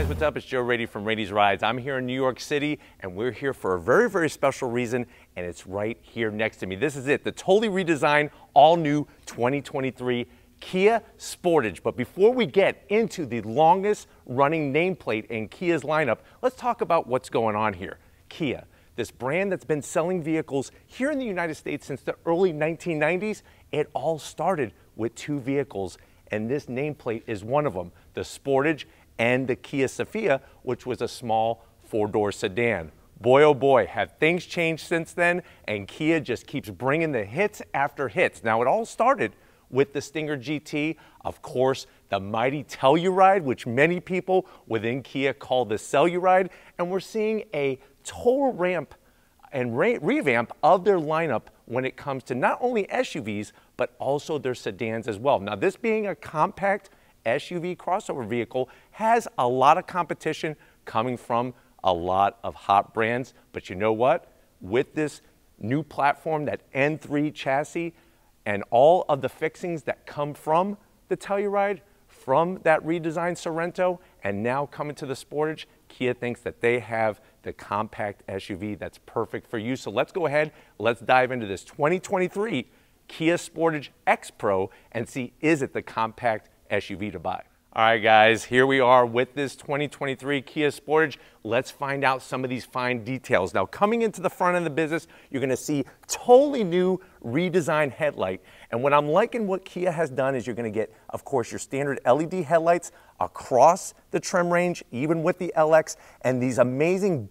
guys, what's up? It's Joe Raiti from Raiti's Rides. I'm here in New York City, and we're here for a very, very special reason, and it's right here next to me. This is it, the totally redesigned, all-new 2023 Kia Sportage. But before we get into the longest running nameplate in Kia's lineup, let's talk about what's going on here. Kia, this brand that's been selling vehicles here in the United States since the early 1990s, it all started with two vehicles, and this nameplate is one of them, the Sportage and the Kia Sophia, which was a small four-door sedan. Boy, oh boy, have things changed since then, and Kia just keeps bringing the hits after hits. Now, it all started with the Stinger GT, of course, the mighty Telluride, which many people within Kia call the Celluride, and we're seeing a total ramp and revamp of their lineup when it comes to not only SUVs, but also their sedans as well. Now, this being a compact SUV crossover vehicle has a lot of competition coming from a lot of hot brands, but you know what? With this new platform, that N3 chassis, and all of the fixings that come from the Telluride, from that redesigned Sorento, and now coming to the Sportage, Kia thinks that they have the compact SUV that's perfect for you. So let's go ahead, let's dive into this 2023 Kia Sportage X Pro and see, is it the compact SUV to buy? All right, guys, here we are with this 2023 Kia Sportage. Let's find out some of these fine details. Now, coming into the front of the business, you're gonna see totally new redesigned headlight. And what I'm liking what Kia has done is you're gonna get, of course, your standard LED headlights across the trim range, even with the LX, and these amazing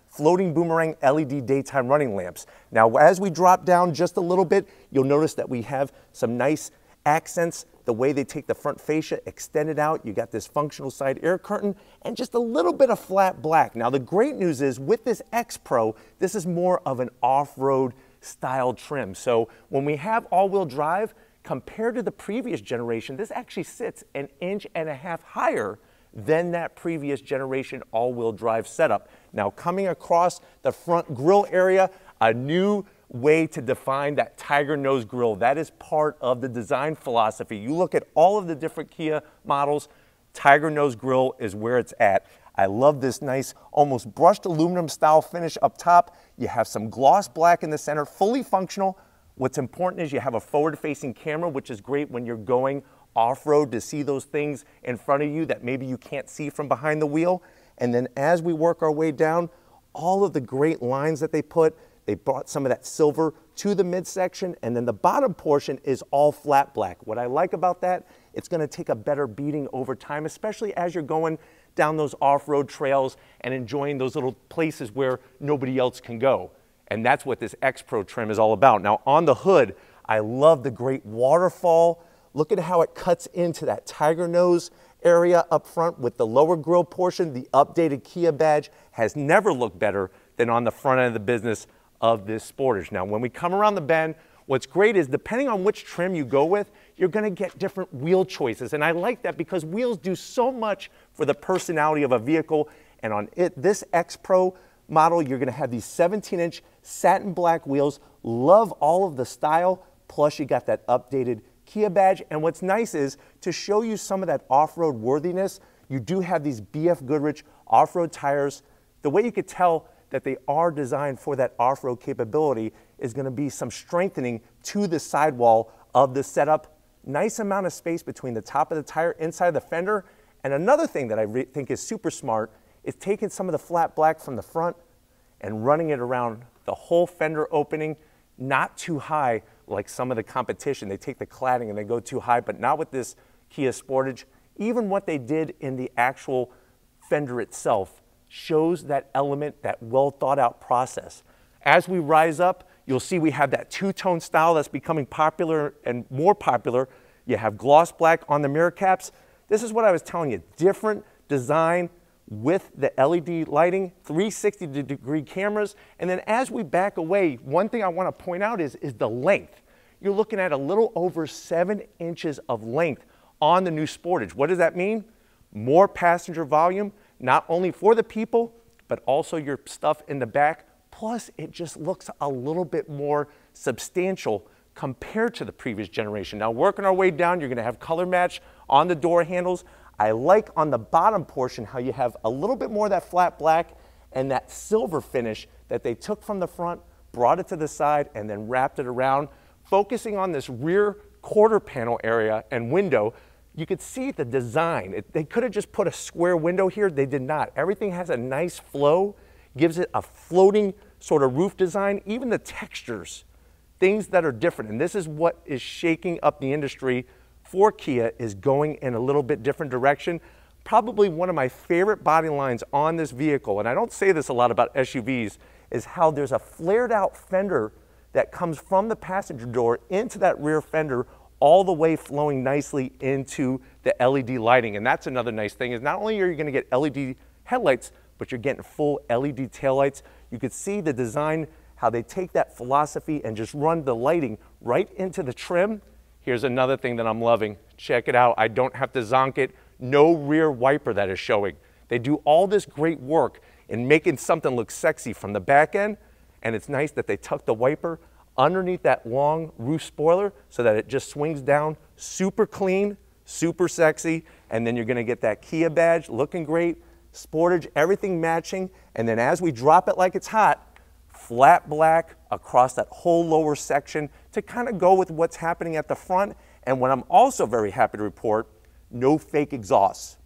floating boomerang LED daytime running lamps. Now, as we drop down just a little bit, you'll notice that we have some nice accents, the way they take the front fascia, extend it out. You got this functional side air curtain and just a little bit of flat black. Now, the great news is with this X Pro, this is more of an off-road style trim. So when we have all-wheel drive, compared to the previous generation, this actually sits 1.5 inches higher than that previous generation all-wheel drive setup. Now, coming across the front grille area, a new way to define that tiger nose grille. That is part of the design philosophy. You look at all of the different Kia models, tiger nose grille is where it's at. I love this nice, almost brushed aluminum style finish up top. You have some gloss black in the center, fully functional. What's important is you have a forward-facing camera, which is great when you're going off-road to see those things in front of you that maybe you can't see from behind the wheel. And then as we work our way down, all of the great lines that they put, they brought some of that silver to the midsection, and then the bottom portion is all flat black. What I like about that, it's gonna take a better beating over time, especially as you're going down those off-road trails and enjoying those little places where nobody else can go. And that's what this X Pro trim is all about. Now, on the hood, I love the great waterfall. Look at how it cuts into that tiger nose area up front with the lower grille portion. The updated Kia badge has never looked better than on the front end of the business of this Sportage. Now, when we come around the bend, what's great is depending on which trim you go with, you're gonna get different wheel choices. And I like that because wheels do so much for the personality of a vehicle. And on this X Pro model, you're gonna have these 17-inch satin black wheels. Love all of the style, plus you got that updated Kia badge. And what's nice is to show you some of that off-road worthiness, you do have these BF Goodrich off-road tires. The way you could tell that they are designed for that off-road capability is gonna be some strengthening to the sidewall of the setup. Nice amount of space between the top of the tire, inside of the fender. And another thing that I think is super smart is taking some of the flat black from the front and running it around the whole fender opening, not too high like some of the competition. They take the cladding and they go too high, but not with this Kia Sportage. Even what they did in the actual fender itself shows that element, that well thought out process. As we rise up, you'll see we have that two-tone style that's becoming popular and more popular. You have gloss black on the mirror caps. This is what I was telling you, different design with the LED lighting, 360-degree cameras. And then as we back away, one thing I want to point out is the length. You're looking at a little over 7 inches of length on the new Sportage. What does that mean? More passenger volume, not only for the people, but also your stuff in the back. Plus, it just looks a little bit more substantial compared to the previous generation. Now, working our way down, you're gonna have color match on the door handles. I like on the bottom portion how you have a little bit more of that flat black and that silver finish that they took from the front, brought it to the side, and then wrapped it around. Focusing on this rear quarter panel area and window, you could see the design. They could have just put a square window here. They did not. Everything has a nice flow, gives it a floating sort of roof design. Even the textures, things that are different. And this is what is shaking up the industry for Kia, is going in a little bit different direction. Probably one of my favorite body lines on this vehicle, and I don't say this a lot about SUVs, is how there's a flared out fender that comes from the passenger door into that rear fender, all the way flowing nicely into the LED lighting. And that's another nice thing, is not only are you gonna get LED headlights, but you're getting full LED taillights. You could see the design, how they take that philosophy and just run the lighting right into the trim. Here's another thing that I'm loving. Check it out. I don't have to zonk it. No rear wiper that is showing. They do all this great work in making something look sexy from the back end, and it's nice that they tuck the wiper underneath that long roof spoiler so that it just swings down super clean, super sexy, and then you're gonna get that Kia badge looking great, Sportage, everything matching, and then as we drop it like it's hot, flat black across that whole lower section to kind of go with what's happening at the front. And what I'm also very happy to report, no fake exhaust.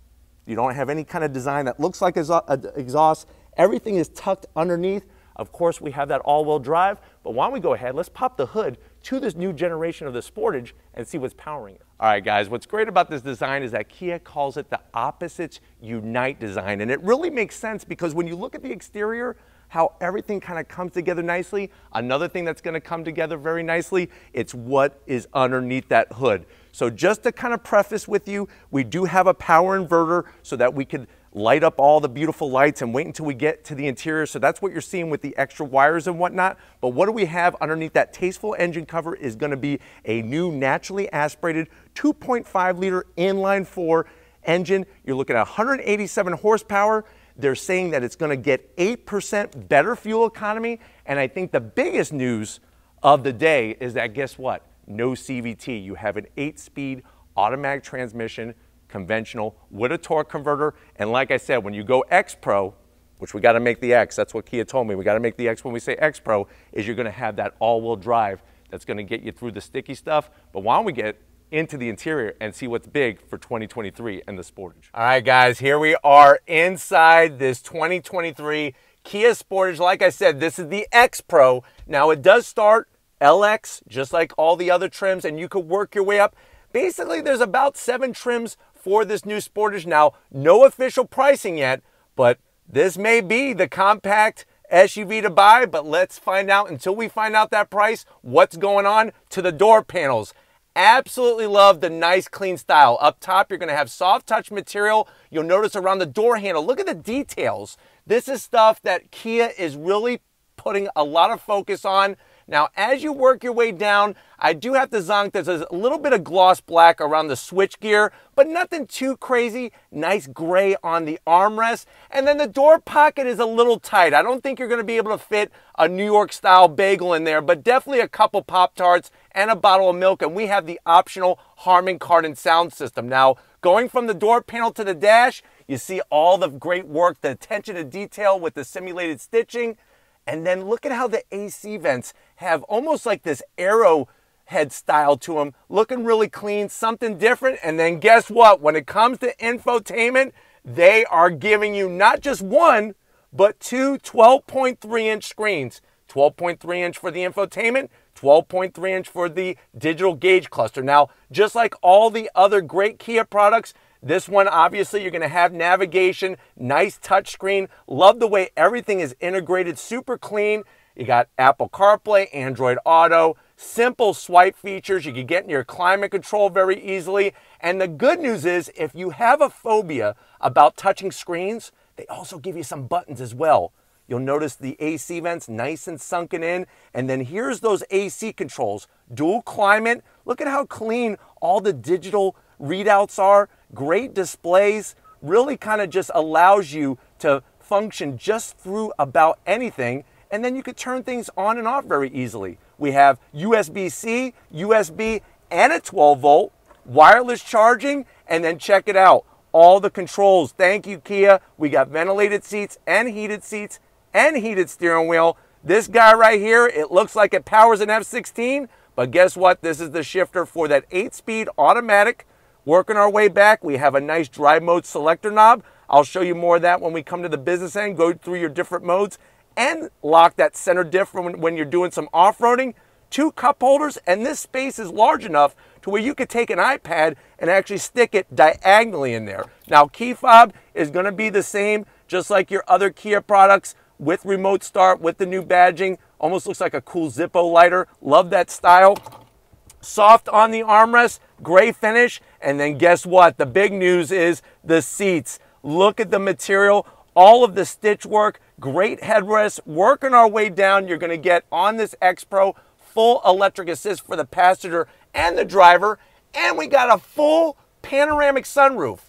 You don't have any kind of design that looks like exhaust. Everything is tucked underneath. Of course, we have that all-wheel drive, but why don't we go ahead, let's pop the hood to this new generation of the Sportage and see what's powering it. All right, guys, what's great about this design is that Kia calls it the opposites unite design, and it really makes sense because when you look at the exterior, how everything kind of comes together nicely. Another thing that's going to come together very nicely, it's what is underneath that hood. So just to kind of preface with you, we do have a power inverter so that we could light up all the beautiful lights and wait until we get to the interior. So that's what you're seeing with the extra wires and whatnot. But what do we have underneath that tasteful engine cover is going to be a new naturally aspirated 2.5 liter inline 4 engine. You're looking at 187 horsepower. They're saying that it's going to get 8% better fuel economy. And I think the biggest news of the day is that, guess what? No CVT. You have an 8-speed automatic transmission, conventional, with a torque converter. And like I said, when you go X Pro, which we got to make the X, that's what Kia told me, we got to make the X when we say X Pro, is you're going to have that all-wheel drive that's going to get you through the sticky stuff. But why don't we get into the interior and see what's big for 2023 and the Sportage. All right, guys, here we are inside this 2023 Kia Sportage. Like I said, this is the X Pro. Now, it does start LX, just like all the other trims, and you could work your way up. Basically, there's about 7 trims for this new Sportage. Now, no official pricing yet, but this may be the compact SUV to buy, but let's find out, until we find out that price, what's going on to the door panels. Absolutely love the nice clean style. Up top, you're going to have soft touch material. You'll notice around the door handle, look at the details. This is stuff that Kia is really putting a lot of focus on. Now, as you work your way down, I do have to zonk. There's a little bit of gloss black around the switch gear, but nothing too crazy. Nice gray on the armrest. And then the door pocket is a little tight. I don't think you're going to be able to fit a New York style bagel in there, but definitely a couple Pop-Tarts and a bottle of milk. And we have the optional Harman Kardon sound system. Now, going from the door panel to the dash, you see all the great work, the attention to detail with the simulated stitching. And then look at how the AC vents have almost like this arrowhead style to them, looking really clean, something different. And then guess what? When it comes to infotainment, they are giving you not just one, but 2 12.3-inch screens. 12.3 inch for the infotainment, 12.3 inch for the digital gauge cluster. Now, just like all the other great Kia products, this one, obviously, you're going to have navigation, nice touchscreen. Love the way everything is integrated, super clean. You got Apple CarPlay, Android Auto, simple swipe features. You can get in your climate control very easily. And the good news is, if you have a phobia about touching screens, they also give you some buttons as well. You'll notice the AC vents nice and sunken in. And then here's those AC controls. Dual climate. Look at how clean all the digital readouts are. Great displays. Really kind of just allows you to function just through about anything. And then you could turn things on and off very easily. We have USB-C, USB, and a 12-volt, wireless charging. And then check it out. all the controls. Thank you, Kia. We got ventilated seats and heated steering wheel. This guy right here, it looks like it powers an F-16, but guess what? This is the shifter for that 8-speed automatic. Working our way back, we have a nice drive mode selector knob. I'll show you more of that when we come to the business end, go through your different modes, and lock that center diff when you're doing some off-roading. 2 cup holders, and this space is large enough to where you could take an iPad and actually stick it diagonally in there. Now, key fob is going to be the same, just like your other Kia products, with remote start, with the new badging. Almost looks like a cool Zippo lighter. Love that style. Soft on the armrest, gray finish, and then guess what? The big news is the seats. Look at the material, all of the stitch work, great headrest. Working our way down, you're going to get on this X Pro full electric assist for the passenger and the driver, and we got a full panoramic sunroof.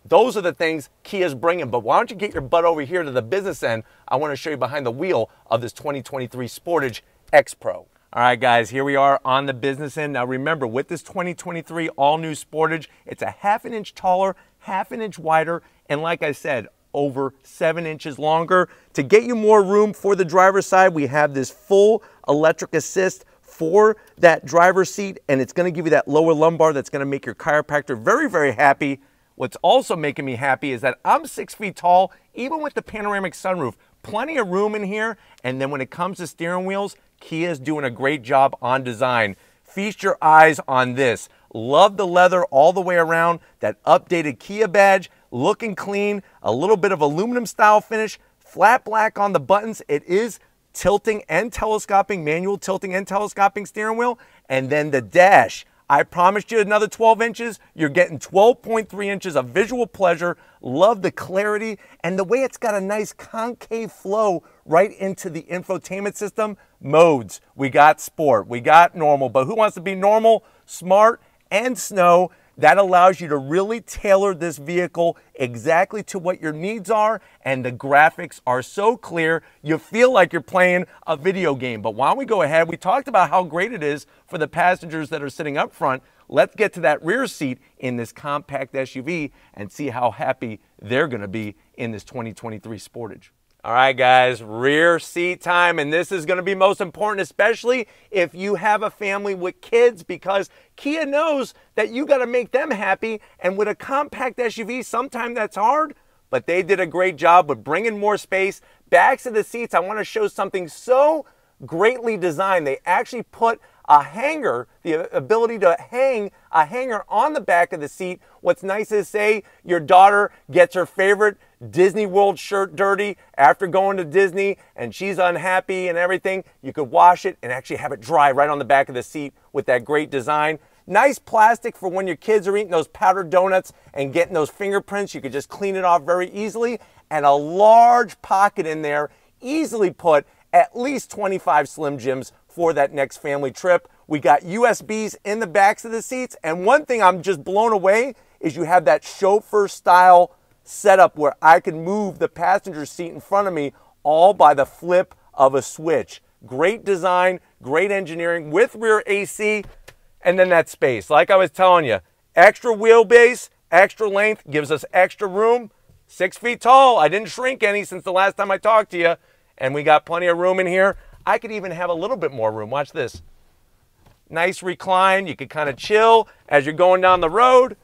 Those are the things Kia's bringing, but why don't you get your butt over here to the business end? I want to show you behind the wheel of this 2023 Sportage X Pro. All right, guys, here we are on the business end. Now remember, with this 2023 all-new Sportage, it's a ½ an inch taller, ½ an inch wider, and like I said, over 7 inches longer. To get you more room for the driver's side, we have this full electric assist for that driver's seat, and it's going to give you that lower lumbar that's going to make your chiropractor very, very happy. What's also making me happy is that I'm 6 feet tall, even with the panoramic sunroof. Plenty of room in here, and then when it comes to steering wheels, Kia's doing a great job on design. Feast your eyes on this. Love the leather all the way around, that updated Kia badge, looking clean, a little bit of aluminum style finish, flat black on the buttons. It is tilting and telescoping, manual tilting and telescoping steering wheel, and then the dash. I promised you another 12 inches. You're getting 12.3 inches of visual pleasure. Love the clarity and the way it's got a nice concave flow right into the infotainment system. Modes, we got sport, we got normal, but who wants to be normal, smart, and snow? That allows you to really tailor this vehicle exactly to what your needs are, and the graphics are so clear, you feel like you're playing a video game. But why don't we go ahead? We talked about how great it is for the passengers that are sitting up front. Let's get to that rear seat in this compact SUV and see how happy they're going to be in this 2023 Sportage. All right, guys, rear seat time, and this is going to be most important, especially if you have a family with kids, because Kia knows that you got to make them happy, and with a compact SUV, sometimes that's hard, but they did a great job with bringing more space. Backs of the seats, I want to show something so greatly designed. They actually put a hanger, the ability to hang a hanger on the back of the seat. What's nice is, say your daughter gets her favorite Disney World shirt dirty after going to Disney and she's unhappy and everything, you could wash it and actually have it dry right on the back of the seat with that great design. Nice plastic for when your kids are eating those powdered donuts and getting those fingerprints. You could just clean it off very easily, and a large pocket in there, easily put at least 25 Slim Jims for that next family trip. We got USBs in the backs of the seats, and one thing I'm just blown away is you have that chauffeur style setup where I can move the passenger seat in front of me all by the flip of a switch. Great design, great engineering with rear AC, and then that space. Like I was telling you, extra wheelbase, extra length gives us extra room. 6 feet tall. I didn't shrink any since the last time I talked to you, and we got plenty of room in here. I could even have a little bit more room. Watch this. Nice recline. You could kind of chill as you're going down the road,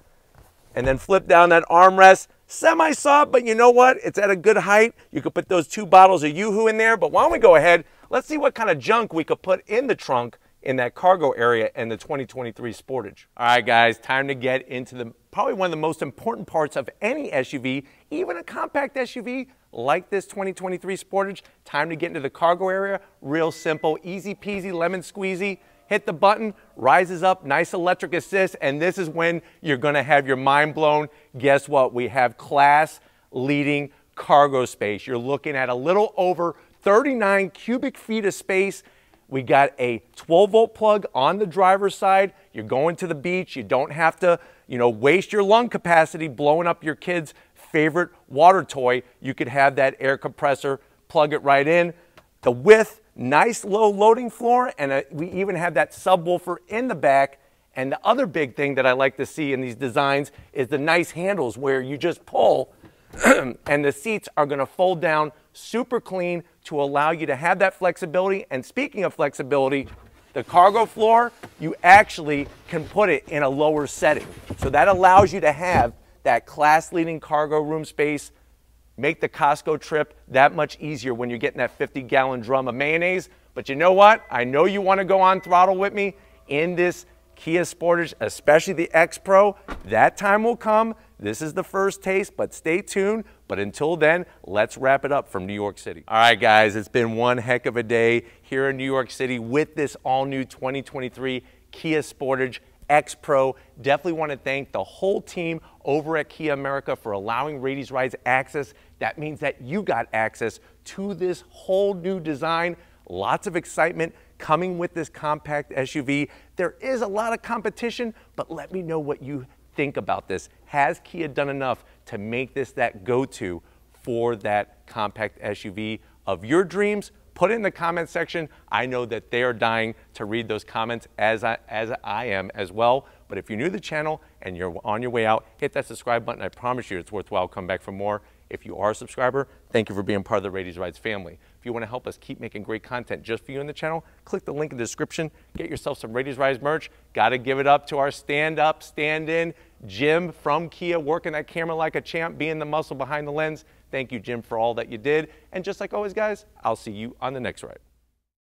and then flip down that armrest. Semi-soft, but you know what? It's at a good height. You could put those 2 bottles of Yoo-Hoo in there, but why don't we go ahead? Let's see what kind of junk we could put in the trunk in that cargo area in the 2023 Sportage. All right, guys, time to get into probably one of the most important parts of any SUV, even a compact SUV like this 2023 Sportage. Time to get into the cargo area. Real simple, easy peasy, lemon squeezy. Hit the button, rises up, nice electric assist, and this is when you're gonna have your mind blown. Guess what? We have class-leading cargo space. You're looking at a little over 39 cubic feet of space. We got a 12-volt plug on the driver's side. You're going to the beach. You don't have to, waste your lung capacity blowing up your kid's favorite water toy. You could have that air compressor, plug it right in. The width, nice low loading floor, and we even have that subwoofer in the back, And the other big thing that I like to see in these designs is the nice handles where you just pull and the seats are going to fold down super clean to allow you to have that flexibility. And speaking of flexibility, the cargo floor, you actually can put it in a lower setting. So that allows you to have that class-leading cargo room space, make the Costco trip that much easier when you're getting that 50-gallon drum of mayonnaise. But you know what? I know you want to go on throttle with me in this Kia Sportage, especially the X Pro. That time will come. This is the first taste, but stay tuned. But until then, let's wrap it up from New York City. All right, guys, it's been one heck of a day here in New York City with this all-new 2023 Kia Sportage X Pro. Definitely want to thank the whole team over at Kia America for allowing Raity's Rides access. That means that you got access to this whole new design. Lots of excitement coming with this compact SUV. There is a lot of competition, but let me know what you think about this. Has Kia done enough to make this that go-to for that compact SUV of your dreams? Put it in the comment section. I know that they are dying to read those comments as I am as well. But if you're new to the channel and you're on your way out, hit that subscribe button. I promise you it's worthwhile. Come back for more. If you are a subscriber, thank you for being part of the Raity's Rides family. If you want to help us keep making great content just for you in the channel, click the link in the description. Get yourself some Raity's Rides merch. Got to give it up to our stand-up, stand-in, Jim from Kia, working that camera like a champ, being the muscle behind the lens. Thank you, Jim, for all that you did. And just like always, guys, I'll see you on the next ride.